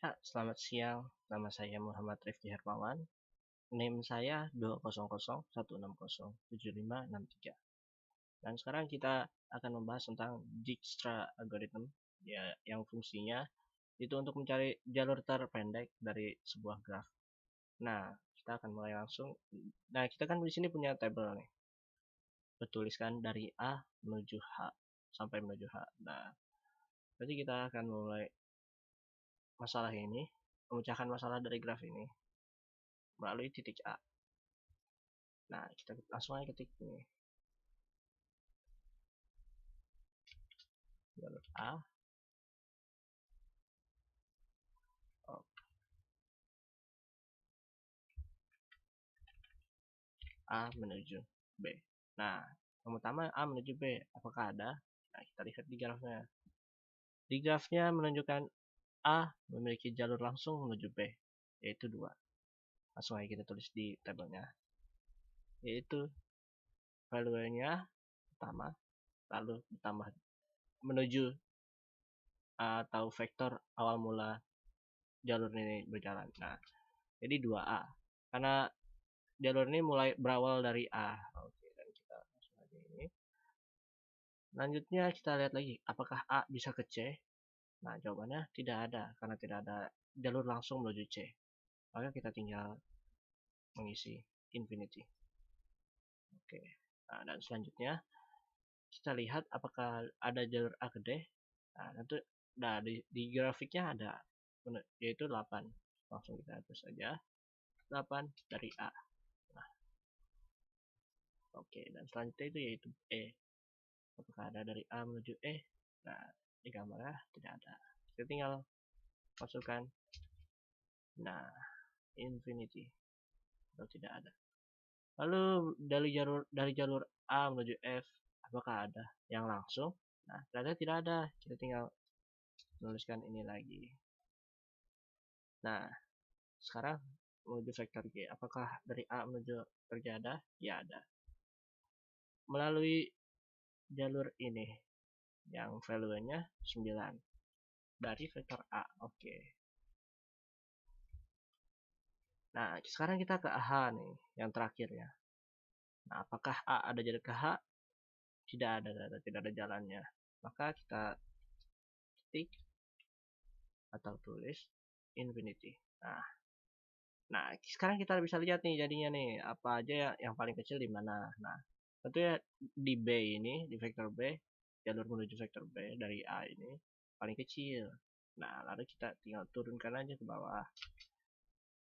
Ya, selamat siang. Nama saya Muhammad Rifki Hermawan. NIM saya 20016075563. Dan sekarang kita akan membahas tentang Dijkstra algorithm, ya, yang fungsinya itu untuk mencari jalur terpendek dari sebuah graf. Nah, kita akan mulai langsung. Nah, kita kan di sini punya tabel nih. Bertuliskan dari A menuju H sampai menuju H. Nah, berarti kita akan mulai masalah ini, memecahkan masalah dari graf ini melalui titik A. Nah, kita langsung aja ketik ini. Jalur A. Oh, A menuju B. Nah, yang pertama A menuju B. Apakah ada? Nah, kita lihat di grafnya. Di grafnya menunjukkan A memiliki jalur langsung menuju B, yaitu 2. Langsung aja kita tulis di tabelnya. Yaitu value-nya pertama, lalu ditambah menuju atau vektor awal mula jalur ini berjalan. Nah, jadi 2A. Karena jalur ini mulai berawal dari A. Oke, dan kita langsung aja ini. Selanjutnya kita lihat lagi, apakah A bisa ke C? Nah, jawabannya tidak ada, karena tidak ada jalur langsung menuju C. Maka kita tinggal mengisi infinity. Oke, nah, dan selanjutnya kita lihat apakah ada jalur A ke D. Nah, tentu di grafiknya ada, yaitu 8. Langsung kita hapus saja 8 dari A. Nah, oke, dan selanjutnya itu yaitu E. Apakah ada dari A menuju E? Nah, di gambarnya tidak ada. Kita tinggal masukkan. Nah, infinity atau tidak ada. Lalu dari jalur A menuju F, apakah ada yang langsung? Nah, ternyata tidak ada. Kita tinggal menuliskan ini lagi. Nah, sekarang menuju vektor G. Apakah dari A menuju vektor G ada? Ya, ada. Melalui jalur ini yang value-nya 9 dari vektor A. Oke. Nah, sekarang kita ke H nih, yang terakhir ya. Nah, apakah A ada jalur ke H? Tidak ada jalannya. Maka kita ketik atau tulis infinity. Nah, sekarang kita bisa lihat nih jadinya nih, apa aja yang paling kecil di mana. Nah, tentunya di B ini, di vektor B, jalur menuju vektor B dari A ini paling kecil. Nah, lalu kita tinggal turunkan aja ke bawah.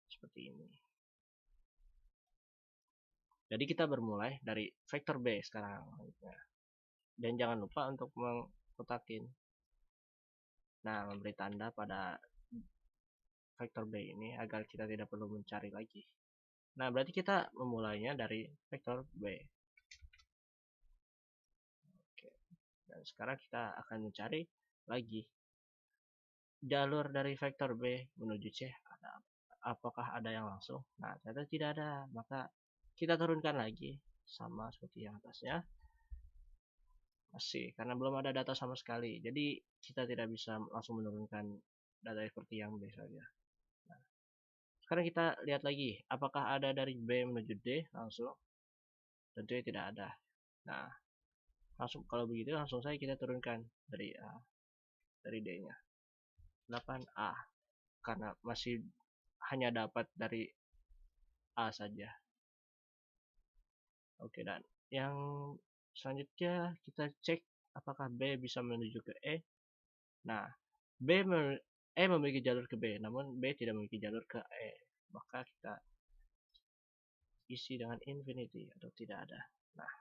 Seperti ini. Jadi kita bermulai dari vektor B sekarang. Dan jangan lupa untuk mengkotakin. Nah, memberi tanda pada vektor B ini agar kita tidak perlu mencari lagi. Nah, berarti kita memulainya dari vektor B. Oke. Dan sekarang kita akan mencari lagi jalur dari vektor B menuju C. Apakah ada yang langsung? Nah, ternyata tidak ada. Maka kita turunkan lagi sama seperti yang atasnya. Masih, karena belum ada data sama sekali. Jadi kita tidak bisa langsung menurunkan data seperti yang B saja. Nah, sekarang kita lihat lagi, apakah ada dari B menuju D langsung? Tentunya tidak ada. Nah, langsung kalau begitu langsung saja kita turunkan dari A, dari D-nya 8A, karena masih hanya dapat dari A saja. Oke, dan yang selanjutnya kita cek apakah B bisa menuju ke E. Nah, E memiliki jalur ke B, namun B tidak memiliki jalur ke E. Maka kita isi dengan infinity atau tidak ada. Nah,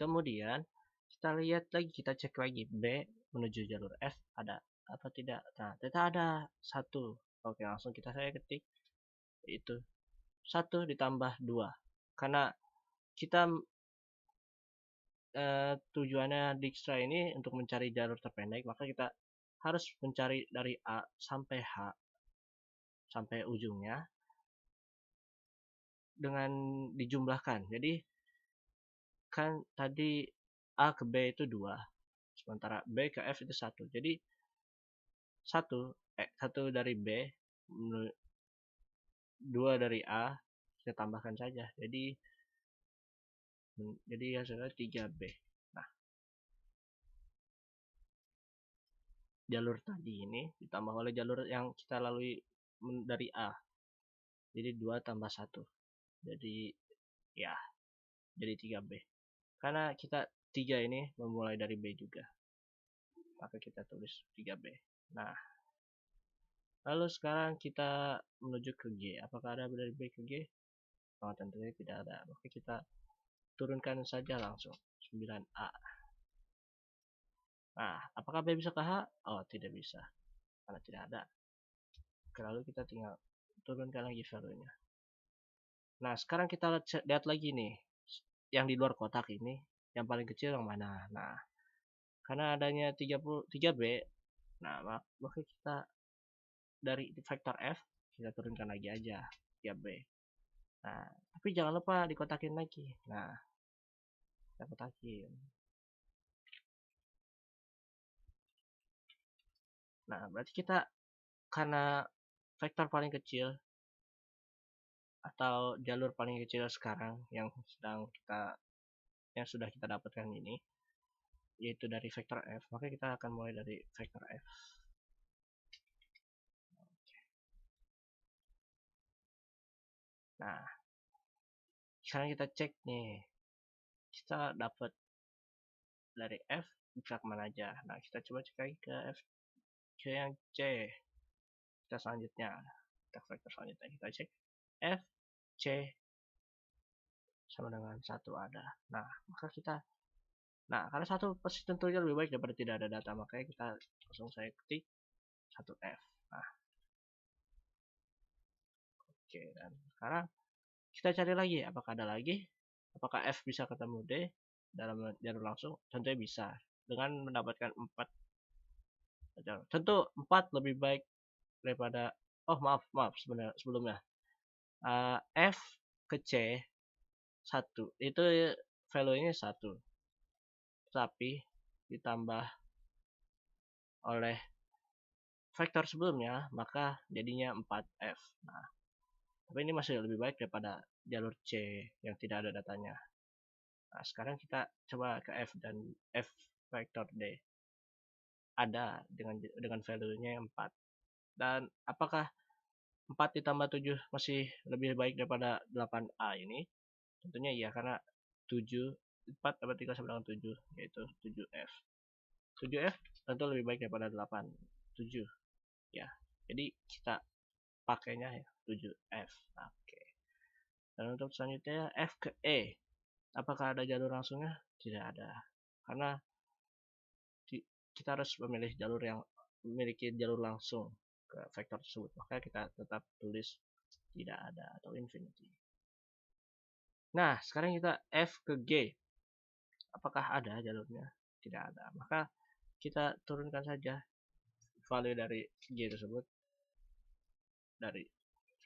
kemudian kita lihat lagi, kita cek lagi B menuju jalur F ada apa tidak. Nah, ternyata ada 1. Oke, langsung saya ketik itu 1 ditambah 2. Karena kita tujuannya Dijkstra ini untuk mencari jalur terpendek, maka kita harus mencari dari A sampai H sampai ujungnya dengan dijumlahkan. Jadi kan tadi A ke B itu 2, sementara B ke F itu 1. Jadi 1 1 dari B, 2 dari A, kita tambahkan saja. Jadi hasilnya 3B. Nah, jalur tadi ini ditambah oleh jalur yang kita lalui dari A. Jadi 2 tambah 1. Jadi ya, jadi 3B. Karena kita 3 ini memulai dari B juga, maka kita tulis 3B. Nah, lalu sekarang kita menuju ke G. Apakah ada dari B ke G? Oh, tentunya tidak ada. Maka kita turunkan saja langsung 9A. Nah, apakah B bisa ke H? Oh, tidak bisa, karena tidak ada. Lalu kita tinggal turunkan lagi value-nya. Nah, sekarang kita lihat lagi nih, yang di luar kotak ini, yang paling kecil yang mana. Nah, karena adanya 3B, nah maka kita dari vektor F, kita turunkan lagi aja 3B. Nah, tapi jangan lupa dikotakin lagi. Nah, kita kotakin. Nah, berarti kita, karena vektor paling kecil atau jalur paling kecil sekarang yang sudah kita dapatkan ini, yaitu dari vektor F, maka kita akan mulai dari vektor F. Nah, sekarang kita cek nih, kita dapat dari F bisa kemana aja. Nah, kita coba cek lagi ke F, ke yang C. Kita selanjutnya, kita vektor selanjutnya, kita cek F, C sama dengan 1 ada. Nah, maka kita, karena 1 pasti tentunya lebih baik daripada tidak ada data, makanya kita langsung saya ketik 1F. Nah, oke, dan sekarang kita cari lagi, apakah ada lagi, apakah F bisa ketemu D dalam jalur langsung? Tentunya bisa, dengan mendapatkan 4. Tentu 4 lebih baik daripada, oh maaf sebenarnya sebelumnya, F ke C 1 itu value-nya 1, tapi ditambah oleh vektor sebelumnya, maka jadinya 4F. Nah, tapi ini masih lebih baik daripada jalur C yang tidak ada datanya. Nah, sekarang kita coba ke F, dan F vektor D ada dengan value-nya 4. Dan apakah 4 ditambah 7 masih lebih baik daripada 8A ini? Tentunya iya, karena 4 tambah 3 sama dengan 7, yaitu 7F. 7F tentu lebih baik daripada 8, 7 ya. Jadi kita pakainya ya 7F. Oke. Dan untuk selanjutnya F ke E. Apakah ada jalur langsungnya? Tidak ada. Karena kita harus memilih jalur yang memiliki jalur langsung ke vektor tersebut. Maka kita tetap tulis tidak ada atau infinity. Nah, sekarang kita F ke G. Apakah ada jalurnya? Tidak ada. Maka kita turunkan saja value dari G tersebut dari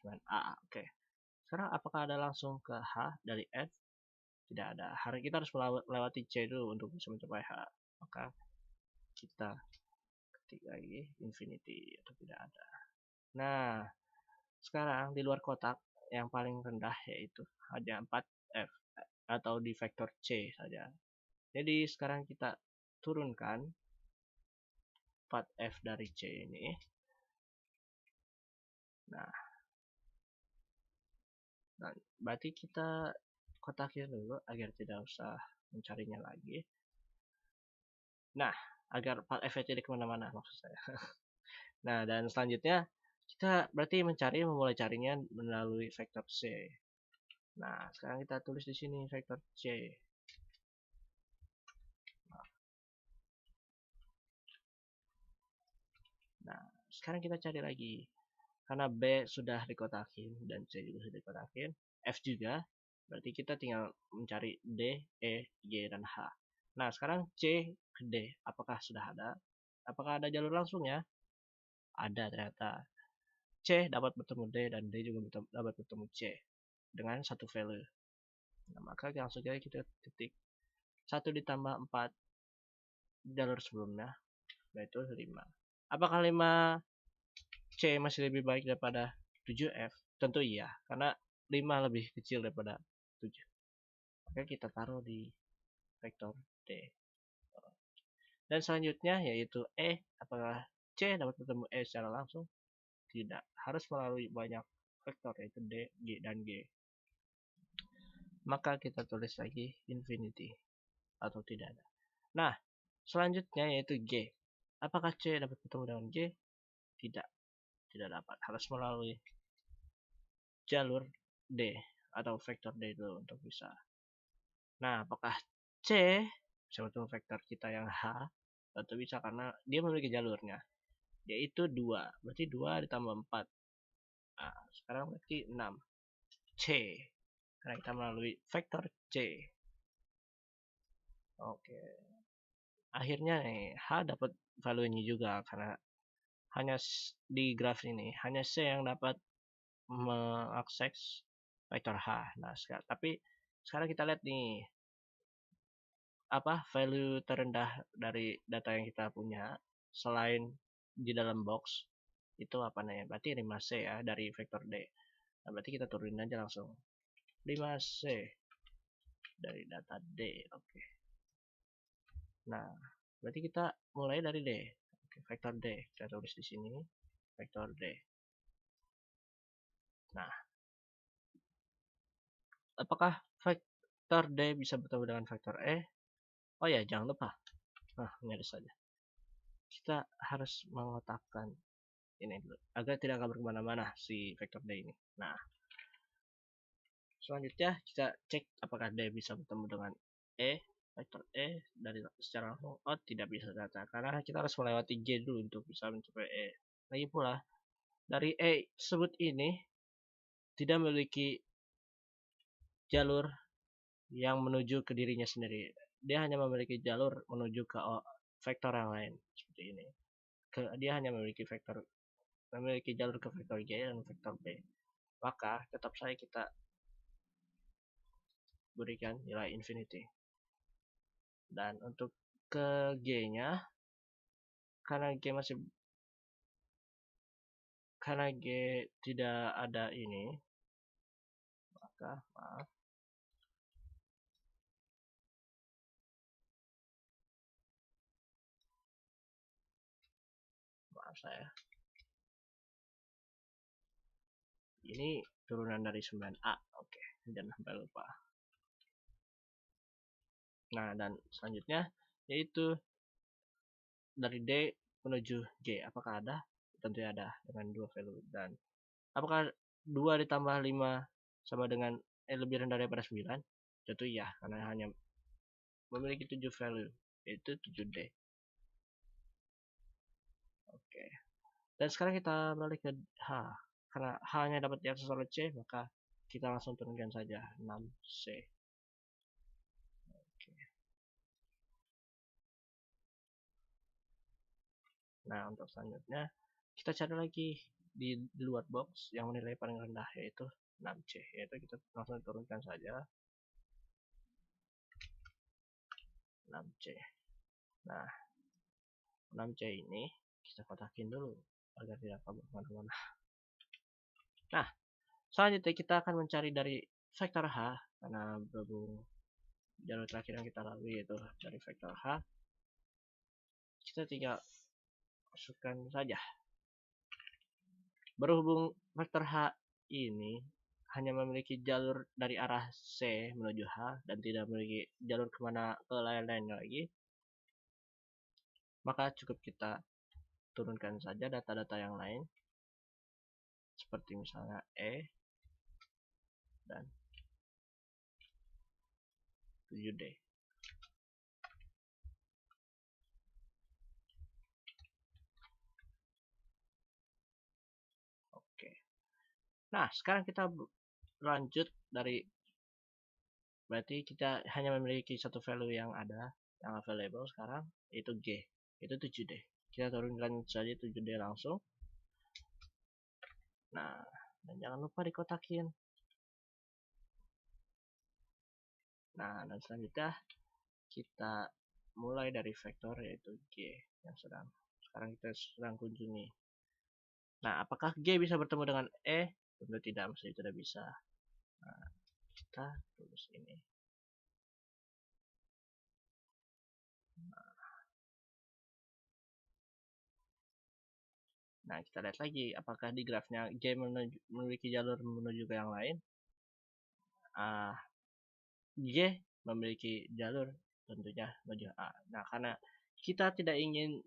9A. Oke. Sekarang apakah ada langsung ke H dari F? Tidak ada. Hari kita harus melewati C dulu untuk bisa mencapai H. Maka kita ketik lagi infinity atau tidak ada. Nah, sekarang di luar kotak yang paling rendah yaitu hanya 4F atau di vektor C saja. Jadi sekarang kita turunkan 4F dari C ini. Nah, berarti kita kotakin dulu agar tidak usah mencarinya lagi. Nah, agar 4F tidak kemana-mana maksud saya. Nah, dan selanjutnya kita berarti memulai carinya melalui vektor C. Nah, sekarang kita tulis di sini vektor C. Nah, sekarang kita cari lagi. Karena B sudah dikotakin dan C juga sudah dikotakin, F juga, berarti kita tinggal mencari D, E, G, dan H. Nah, sekarang C ke D, apakah sudah ada? Apakah ada jalur langsungnya? Ada ternyata. C dapat bertemu D dan D juga dapat bertemu C dengan satu value. Nah, maka langsung saja kita ketik 1 ditambah 4 jalur sebelumnya, yaitu 5. Apakah 5 C masih lebih baik daripada 7F? Tentu iya, karena 5 lebih kecil daripada 7. Oke, kita taruh di vektor D. Dan selanjutnya yaitu E. Apakah C dapat bertemu E secara langsung? Tidak, harus melalui banyak vektor yaitu D, G, dan G. Maka kita tulis lagi infinity atau tidak ada. Nah, selanjutnya yaitu G. Apakah C dapat bertemu dengan G? Tidak, tidak dapat. Harus melalui jalur D atau vektor D dulu untuk bisa. Nah, apakah C bisa bertemu vektor kita yang H? Tentu bisa karena dia memiliki jalurnya, yaitu 2. Berarti 2 ditambah 4. Nah, sekarang berarti 6. C. Karena kita melalui vektor C. Oke. Akhirnya nih, H dapat value-nya juga karena hanya di graf ini hanya C yang dapat mengakses vektor H. Nah, tapi sekarang kita lihat nih apa value terendah dari data yang kita punya selain di dalam box itu apa nih? Berarti 5C ya dari vektor D. Nah, berarti kita turunin aja langsung 5C dari data D. Oke. Nah, berarti kita mulai dari D. Oke, vektor D kita tulis di sini vektor D. Nah, apakah vektor D bisa bertemu dengan vektor E? Oh ya, jangan lupa. Nah, ini saja. Kita harus mengotakkan ini dulu agar tidak akan kemana-mana si vektor D ini. Nah, selanjutnya kita cek apakah D bisa bertemu dengan E, vektor E dari secara langsung. Oh, tidak bisa data karena kita harus melewati G dulu untuk bisa mencapai E. Lagi pula dari E tersebut ini tidak memiliki jalur yang menuju ke dirinya sendiri. Dia hanya memiliki jalur menuju ke vektor yang lain seperti ini. Dia hanya memiliki jalur ke vektor G dan vektor B. Maka tetap saja kita berikan nilai infinity. Dan untuk ke G-nya karena G tidak ada ini, maka maaf saya. Ini turunan dari 9A. Oke, jangan sampai lupa. Nah, dan selanjutnya yaitu dari D menuju G. Apakah ada? Tentu ada dengan 2 value. Dan apakah 2 ditambah 5 sama dengan lebih rendah daripada 9? Tentu iya, karena hanya memiliki 7 value, yaitu 7D. Oke. Dan sekarang kita balik ke H. Karena H-nya dapat diakses oleh C, maka kita langsung turunkan saja 6C. Oke. Nah, untuk selanjutnya kita cari lagi di luar box yang nilai paling rendah yaitu 6C, yaitu kita langsung turunkan saja 6C. Nah, 6C ini kita kotakin dulu agar tidak kabur kemana-mana. Nah, selanjutnya kita akan mencari dari vektor H karena berhubung jalur terakhir yang kita lalui yaitu dari vektor H. Kita tinggal masukkan saja. Berhubung vektor H ini hanya memiliki jalur dari arah C menuju H dan tidak memiliki jalur kemana ke lain-lain lagi, maka cukup kita turunkan saja data-data yang lain seperti misalnya E dan 7D. Oke. Nah, sekarang kita lanjut dari berarti kita hanya memiliki satu value yang ada yang available sekarang yaitu G, itu 7D. Kita turunkan saja 7D langsung. Nah, dan jangan lupa dikotakin. Nah, dan selanjutnya kita mulai dari vektor yaitu G yang sekarang kita sedang kunjungi. Nah, apakah G bisa bertemu dengan E? Tentu tidak, maksudnya tidak bisa. Nah, kita tulis ini. Nah, kita lihat lagi apakah di grafnya G memiliki jalur menuju ke yang lain. G memiliki jalur tentunya menuju A. Nah, karena kita tidak ingin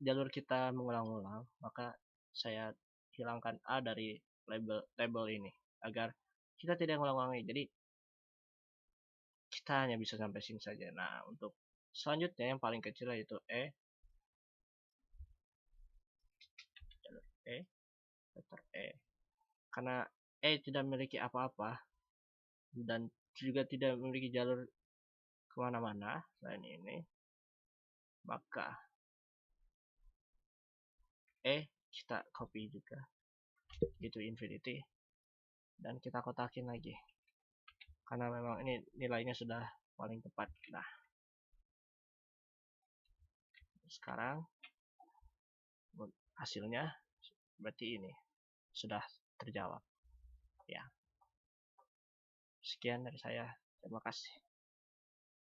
jalur kita mengulang-ulang, maka saya hilangkan A dari label ini agar kita tidak mengulang-ulangi. Jadi kita hanya bisa sampai sini saja. Nah, untuk selanjutnya yang paling kecil yaitu E, jalur E, vektor E. Karena E tidak memiliki apa-apa dan juga tidak memiliki jalur kemana-mana selain ini, maka kita copy juga gitu infinity dan kita kotakin lagi karena memang ini nilainya sudah paling tepat. Nah, sekarang hasilnya berarti ini sudah terjawab ya. Sekian dari saya, terima kasih.